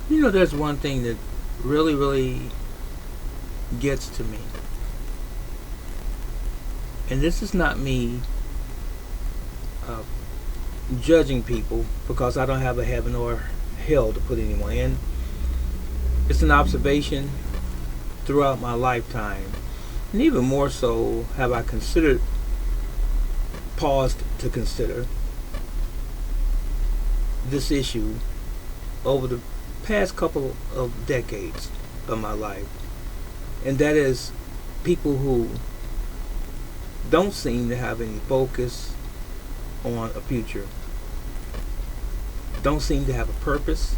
There's one thing that really gets to me. And this is not me uh, judging people because I don't have a heaven or hell to put anyone in. It's an observation throughout my lifetime. And even more so, have I paused to consider this issue over the past couple of decades of my life. And that is people who don't seem to have any focus on a future, don't seem to have a purpose,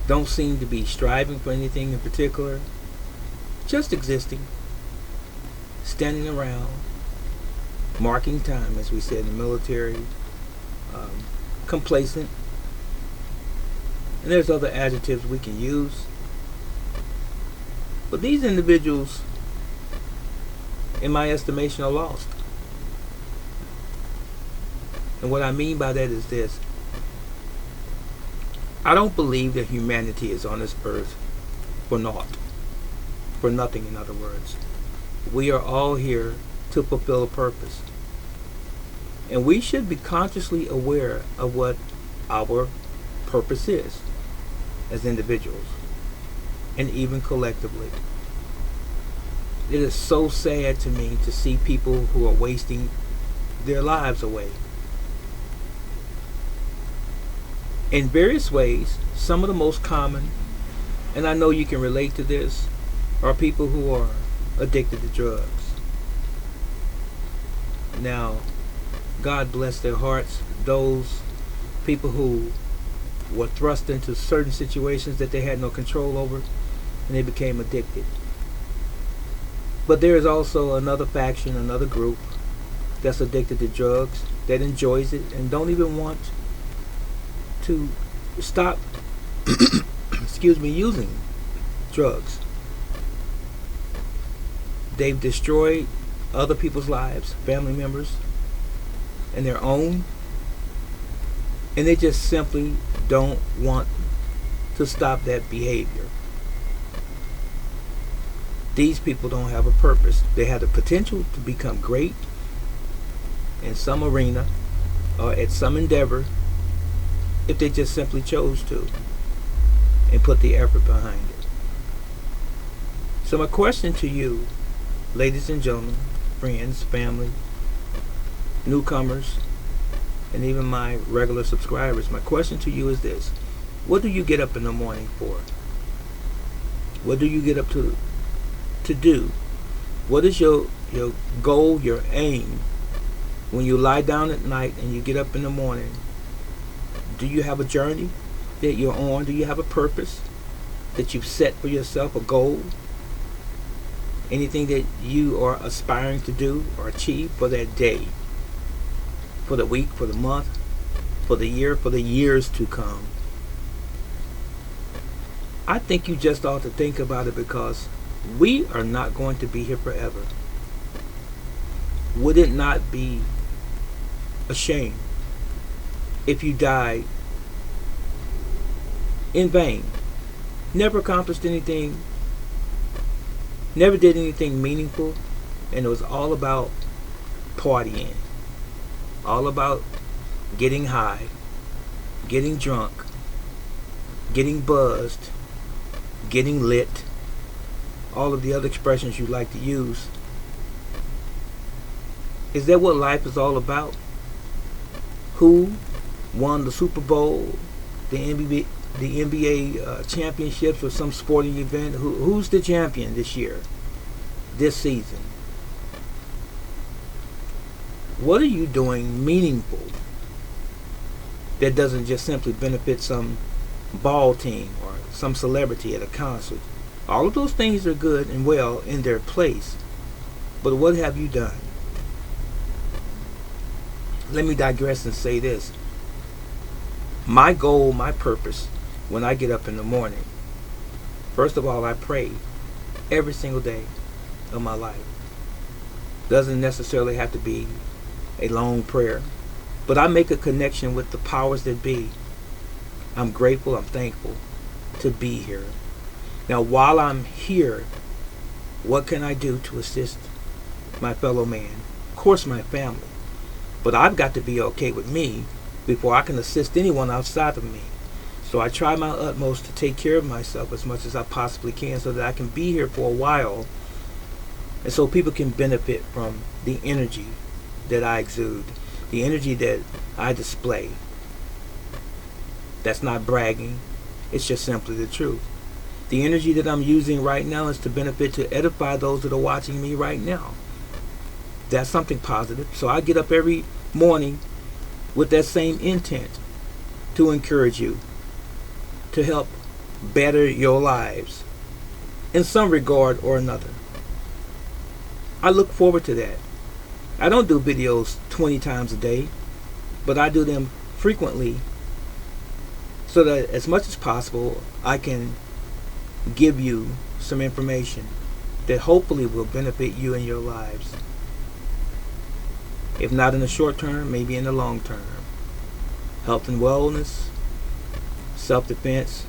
don't seem to be striving for anything in particular, just existing, standing around, marking time, as we said in the military, um, complacent, and there's other adjectives we can use. But these individuals, in my estimation, are lost. And what I mean by that is this: I don't believe that humanity is on this earth for naught, for nothing, in other words. We are all here to fulfill a purpose. And we should be consciously aware of what our purpose is as individuals and even collectively. It is so sad to me to see people who are wasting their lives away. In various ways, some of the most common, and I know you can relate to this, are people who are addicted to drugs. Now, God bless their hearts, those people who were thrust into certain situations that they had no control over and they became addicted. But there is also another faction, another group that's addicted to drugs, that enjoys it and don't even want to stop using drugs. They've destroyed other people's lives, family members, and their own, and they just simply don't want to stop that behavior. These people don't have a purpose. They have the potential to become great in some arena or at some endeavor if they just simply chose to and put the effort behind it. So my question to you, ladies and gentlemen, friends, family, newcomers, and even my regular subscribers, my question to you is this: what do you get up in the morning for? What do you get up to do? What is your goal, your aim when you lie down at night and you get up in the morning? Do you have a journey that you're on? Do you have a purpose that you've set for yourself, a goal? Anything that you are aspiring to do or achieve for that day, for the week, for the month, for the year, for the years to come? I think you just ought to think about it, because we are not going to be here forever. Would it not be a shame if you died in vain, never accomplished anything, never did anything meaningful, and it was all about partying, all about getting high, getting drunk, getting buzzed, getting lit, all of the other expressions you like to use? Is that what life is all about? Who won the Super Bowl, the NBA championships, or some sporting event? Who's the champion this year, this season? What are you doing meaningful that doesn't just simply benefit some ball team or some celebrity at a concert? All of those things are good and well in their place, but what have you done? Let me digress and say this. My goal, my purpose, when I get up in the morning, first of all, I pray every single day of my life. Doesn't necessarily have to be a long prayer, but I make a connection with the powers that be. I'm grateful, I'm thankful to be here. Now, while I'm here, what can I do to assist my fellow man? Of course, my family. But I've got to be okay with me before I can assist anyone outside of me. So I try my utmost to take care of myself as much as I possibly can so that I can be here for a while and so people can benefit from the energy that I exude, the energy that I display. That's not bragging. It's just simply the truth. The energy that I'm using right now is to benefit, to edify those that are watching me right now. That's something positive. So I get up every morning with that same intent to encourage you, to help better your lives in some regard or another. I look forward to that. I don't do videos 20 times a day, but I do them frequently so that as much as possible I can give you some information that hopefully will benefit you in your lives. If not in the short term, maybe in the long term. Health and wellness, self-defense,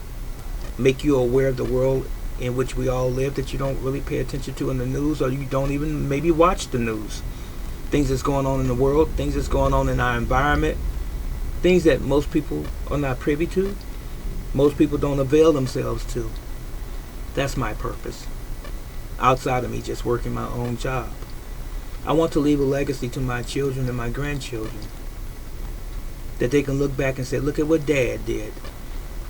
make you aware of the world in which we all live that you don't really pay attention to in the news, or you don't even maybe watch the news. Things that's going on in the world, things that's going on in our environment, things that most people are not privy to, most people don't avail themselves to. That's my purpose. Outside of me just working my own job. I want to leave a legacy to my children and my grandchildren that they can look back and say, look at what Dad did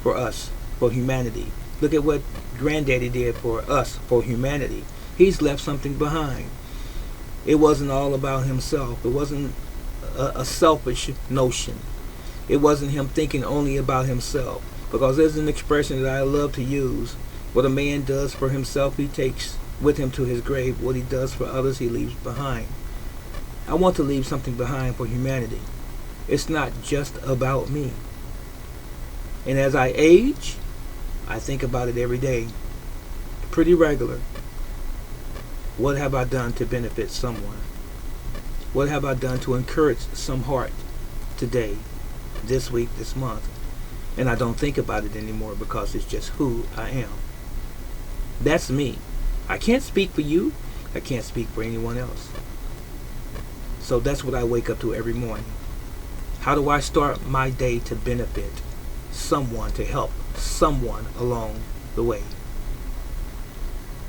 for us, for humanity. Look at what Granddaddy did for us, for humanity. He's left something behind. It wasn't all about himself. It wasn't a selfish notion. It wasn't him thinking only about himself. Because there's an expression that I love to use. What a man does for himself, he takes with him to his grave. What he does for others, he leaves behind. I want to leave something behind for humanity. It's not just about me. And as I age, I think about it every day, pretty regular. What have I done to benefit someone? What have I done to encourage some heart today, this week, this month? And I don't think about it anymore because it's just who I am. That's me. I can't speak for you. I can't speak for anyone else. So that's what I wake up to every morning. How do I start my day to benefit someone, to help someone along the way?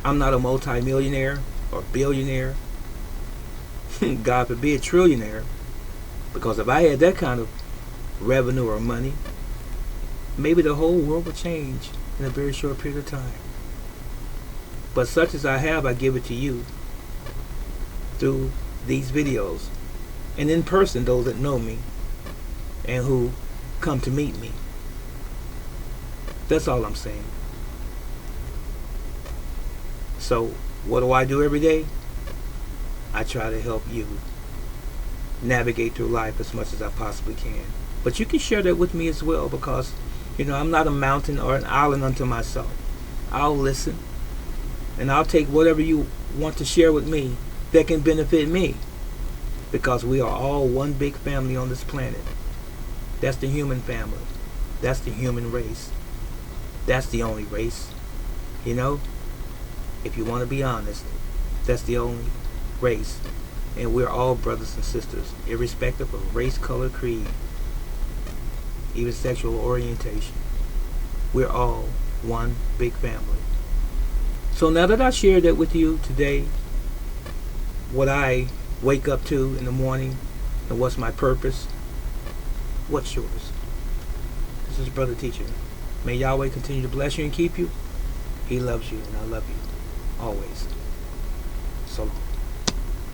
I'm not a multi-millionaire or billionaire. God forbid, trillionaire. Because if I had that kind of revenue or money, maybe the whole world would change in a very short period of time. But such as I have, I give it to you through these videos. And in person, those that know me and who come to meet me. That's all I'm saying. So, what do I do every day? I try to help you navigate through life as much as I possibly can. But you can share that with me as well, because, I'm not a mountain or an island unto myself. I'll listen, and I'll take whatever you want to share with me that can benefit me, because we are all one big family on this planet. That's the human family. That's the human race. That's the only race. If you want to be honest, that's the only race. And we're all brothers and sisters, irrespective of race, color, creed, even sexual orientation. We're all one big family. So now that I shared that with you today, what I wake up to in the morning and what's my purpose, what's yours? This is Brother Teacher. May Yahweh continue to bless you and keep you. He loves you, and I love you always. So long.